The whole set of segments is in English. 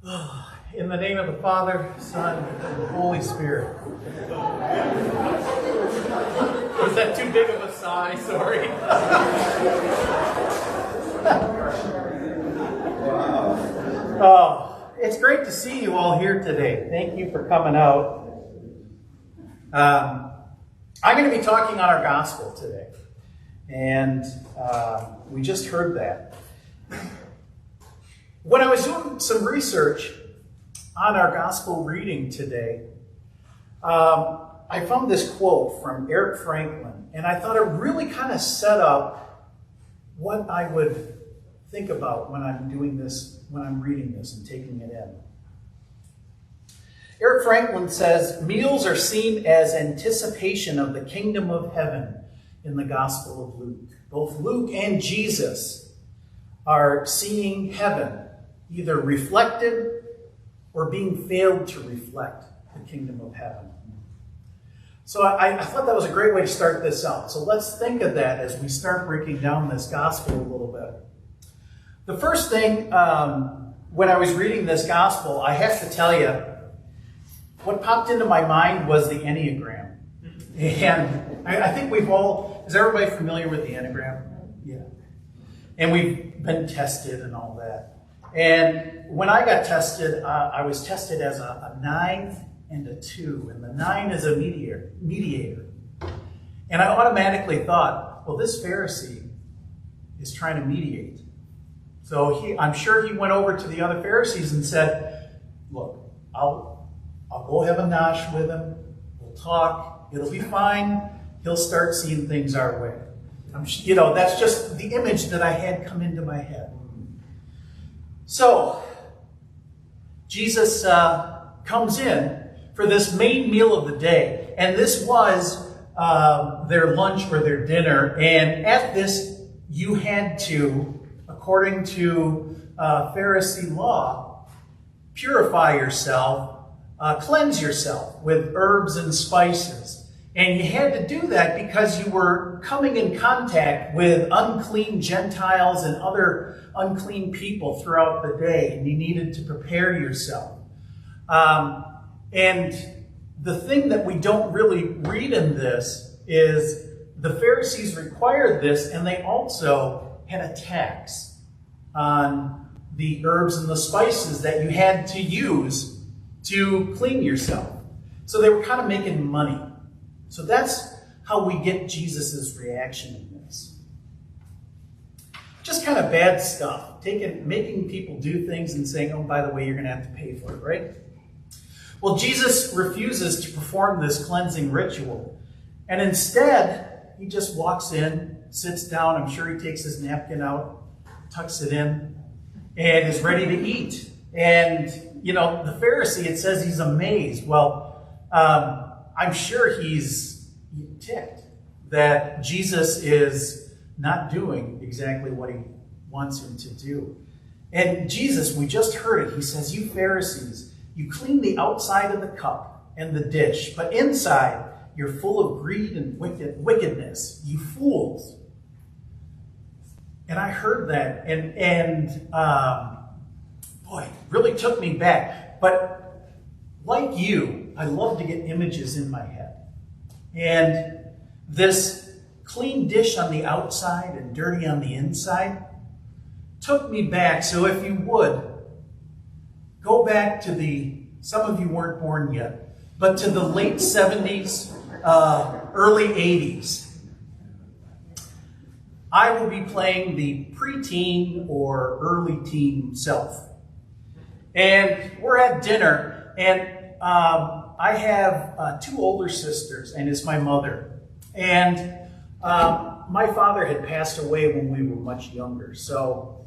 In the name of the Father, Son, and Holy Spirit. Was that too big of a sigh? Sorry. It's great to see you all here today. Thank you for coming out. I'm going to be talking on our gospel today. And we just heard that. When I was doing some research on our gospel reading today, I found this quote from Erik Franklin, and I thought it really kind of set up what I would think about when I'm doing this, when I'm reading this and taking it in. Erik Franklin says, meals are seen as anticipation of the kingdom of heaven in the Gospel of Luke. Both Luke and Jesus are seeing heaven either reflected or being failed to reflect the kingdom of heaven. So I thought that was a great way to start this out. So let's think of that as we start breaking down this gospel a little bit. The first thing, when I was reading this gospel, I have to tell you, what popped into my mind was the Enneagram. And I think we've all, is everybody familiar with the Enneagram? Yeah. And we've been tested and all that. And when I got tested, I was tested as a 9 and a 2. And the 9 is a mediator. And I automatically thought, well, this Pharisee is trying to mediate. So I'm sure he went over to the other Pharisees and said, look, I'll go have a nosh with him. We'll talk. It'll be fine. He'll start seeing things our way. That's just the image that I had come into my head. So, Jesus comes in for this main meal of the day. And this was their lunch or their dinner. And at this, you had to, according to Pharisee law, purify yourself, cleanse yourself with herbs and spices. And you had to do that because you were coming in contact with unclean Gentiles and other unclean people throughout the day, and you needed to prepare yourself. And the thing that we don't really read in this is the Pharisees required this, and they also had a tax on the herbs and the spices that you had to use to clean yourself. So they were kind of making money. So that's how we get Jesus' reaction in this. Just kind of bad stuff. Making people do things and saying, oh, by the way, you're going to have to pay for it, right? Well, Jesus refuses to perform this cleansing ritual. And instead, he just walks in, sits down. I'm sure he takes his napkin out, tucks it in, and is ready to eat. And, the Pharisee, it says he's amazed. Well, I'm sure he's ticked that Jesus is not doing exactly what he wants him to do. And Jesus, we just heard it, he says, you Pharisees, you clean the outside of the cup and the dish, but inside you're full of greed and wickedness, you fools. And I heard that, and boy, it really took me back. But like you, I love to get images in my head. And this clean dish on the outside and dirty on the inside took me back. So if you would, go back to some of you weren't born yet, but to the late 70s, early 80s. I will be playing the preteen or early teen self. And we're at dinner, and I have 2 older sisters, and it's my mother. And my father had passed away when we were much younger. So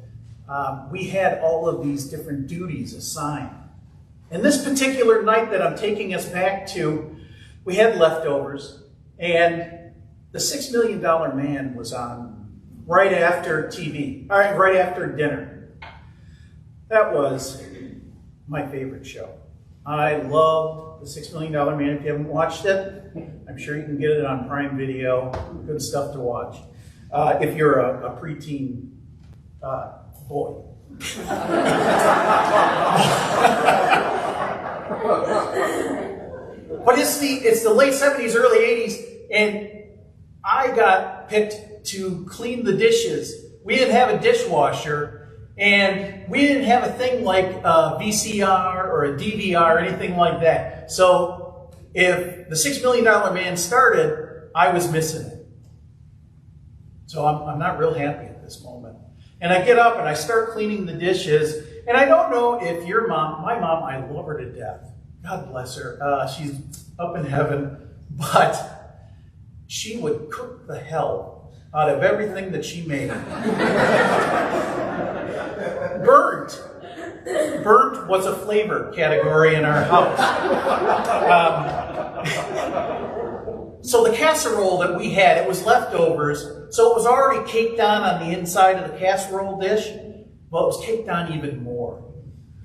we had all of these different duties assigned. And this particular night that I'm taking us back to, we had leftovers. And the $6 Million Man was on right after TV, right after dinner. That was my favorite show. I loved The $6 Million Man. If you haven't watched it, I'm sure you can get it on Prime Video. Good stuff to watch. If you're a preteen boy. But it's the late 70s, early 80s, and I got picked to clean the dishes. We didn't have a dishwasher, and we didn't have a thing like a VCR or a DVR or anything like that. So if the $6 Million Man started, I was missing it. So I'm not real happy at this moment. And I get up and I start cleaning the dishes. And I don't know if your mom, my mom, I love her to death. God bless her. She's up in heaven. But she would cook the hell out of everything that she made. Burnt. Burnt was a flavor category in our house. So the casserole that we had, it was leftovers, so it was already caked on the inside of the casserole dish, but it was caked on even more.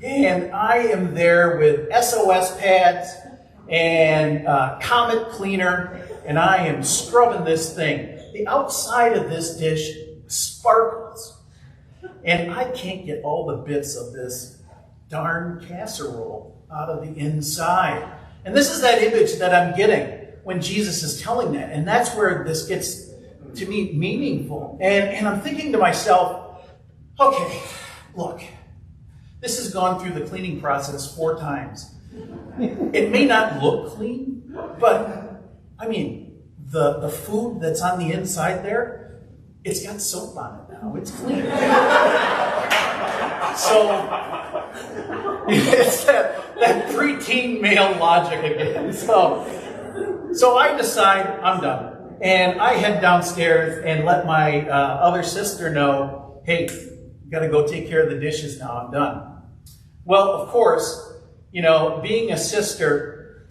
And I am there with SOS pads and Comet cleaner, and I am scrubbing this thing. The outside of this dish sparkles, and I can't get all the bits of this darn casserole out of the inside. And this is that image that I'm getting when Jesus is telling that. And that's where this gets, to me, meaningful. And I'm thinking to myself, okay, look, this has gone through the cleaning process 4 times. It may not look clean, but, I mean, the food that's on the inside there, it's got soap on it now. It's clean. So, it's that preteen male logic again. So I decide I'm done. And I head downstairs and let my other sister know, hey, you got to go take care of the dishes now. I'm done. Well, of course, you know, being a sister,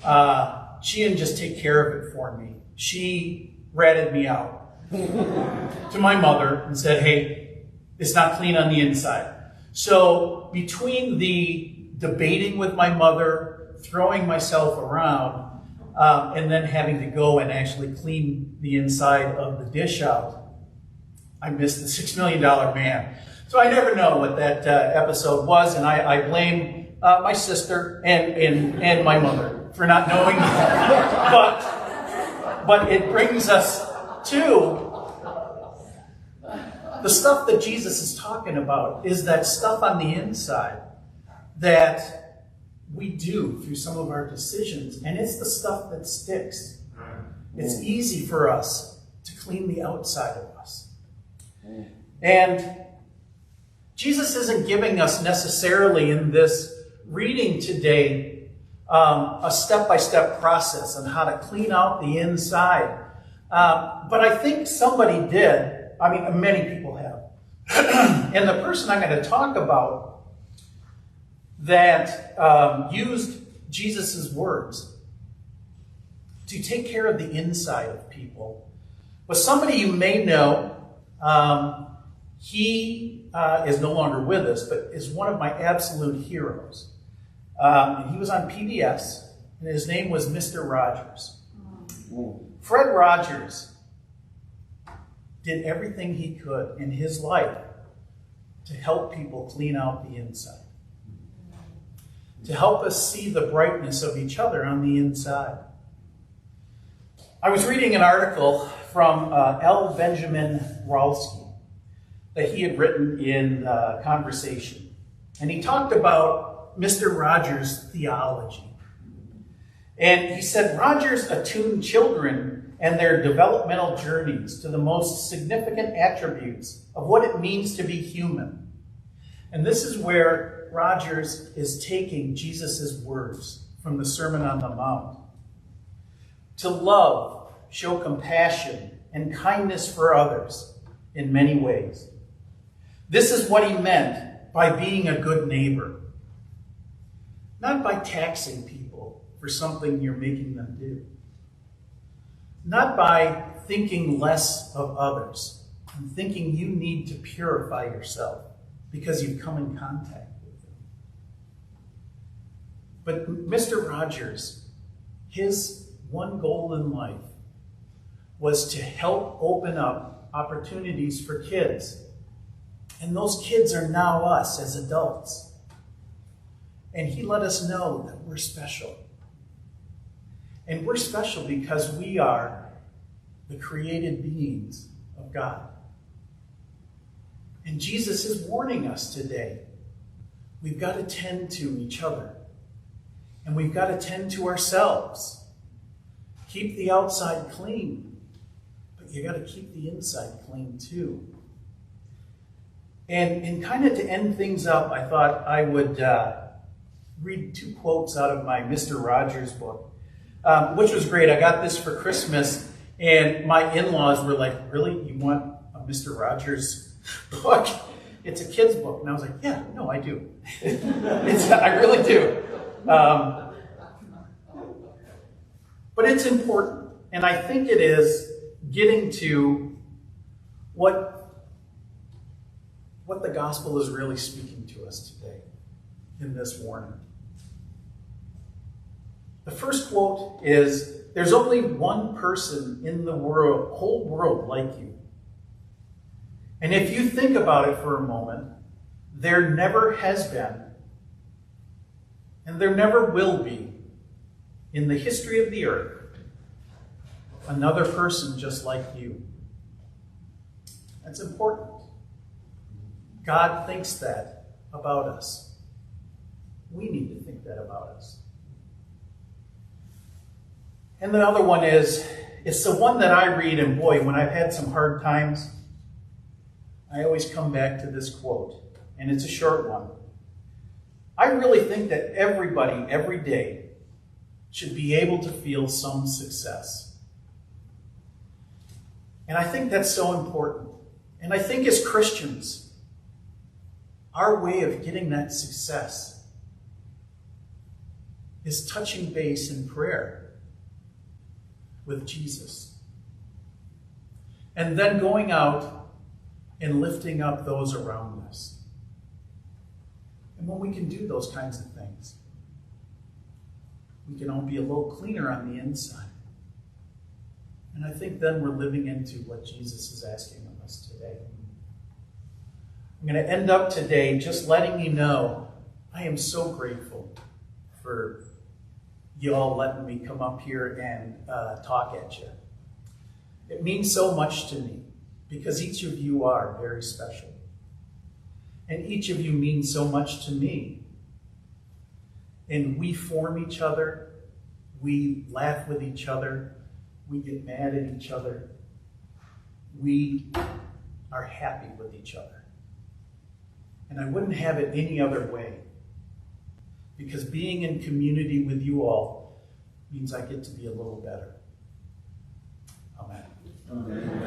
she didn't just take care of it for me. She ratted me out to my mother and said, hey, it's not clean on the inside. So between the debating with my mother, throwing myself around, and then having to go and actually clean the inside of the dish out, I missed the $6 Million Man. So I never know what that episode was, and I blame my sister and my mother for not knowing that. But it brings us to the stuff that Jesus is talking about, is that stuff on the inside that we do through some of our decisions, and it's the stuff that sticks. It's easy for us to clean the outside of us. And Jesus isn't giving us necessarily in this reading today a step-by-step process on how to clean out the inside. But I think somebody did. I mean, many people have. And the person I'm going to talk about that used Jesus' words to take care of the inside of people was somebody you may know. He is no longer with us, but is one of my absolute heroes. He was on PBS, and his name was Mr. Rogers. Fred Rogers did everything he could in his life to help people clean out the inside, to help us see the brightness of each other on the inside. I was reading an article from L. Benjamin Ralsky that he had written in Conversation. And he talked about Mr. Rogers' theology. And he said, Rogers attuned children and their developmental journeys to the most significant attributes of what it means to be human. And this is where Rogers is taking Jesus' words from the Sermon on the Mount. To love, show compassion, and kindness for others in many ways. This is what he meant by being a good neighbor. Not by taxing people for something you're making them do. Not by thinking less of others and thinking you need to purify yourself because you've come in contact with them. But Mr. Rogers, his one goal in life was to help open up opportunities for kids. And those kids are now us as adults. And he let us know that we're special. And we're special because we are the created beings of God. And Jesus is warning us today. We've got to tend to each other. And we've got to tend to ourselves. Keep the outside clean, but you got to keep the inside clean too. And kind of to end things up, I thought I would read 2 quotes out of my Mr. Rogers book, which was great. I got this for Christmas, and my in-laws were like, "Really? You want a Mr. Rogers book? It's a kid's book." And I was like, "Yeah, no, I do. I really do." But it's important, and I think it is getting to what the gospel is really speaking to us today in this warning. The first quote is, "There's only one person in the world, whole world like you. And if you think about it for a moment, there never has been, and there never will be, in the history of the earth, another person just like you." That's important. God thinks that about us. We need to think that about us. And the other one is, it's the one that I read, and boy, when I've had some hard times, I always come back to this quote, and it's a short one. I really think that everybody, every day, should be able to feel some success. And I think that's so important. And I think as Christians, our way of getting that success is touching base in prayer with Jesus. And then going out and lifting up those around us. And when we can do those kinds of things, we can all be a little cleaner on the inside. And I think then we're living into what Jesus is asking of us today. I'm going to end up today just letting you know I am so grateful for you all letting me come up here and talk at you. It means so much to me because each of you are very special. And each of you means so much to me. And we form each other. We laugh with each other. We get mad at each other. We are happy with each other. And I wouldn't have it any other way. Because being in community with you all means I get to be a little better. Amen. Amen.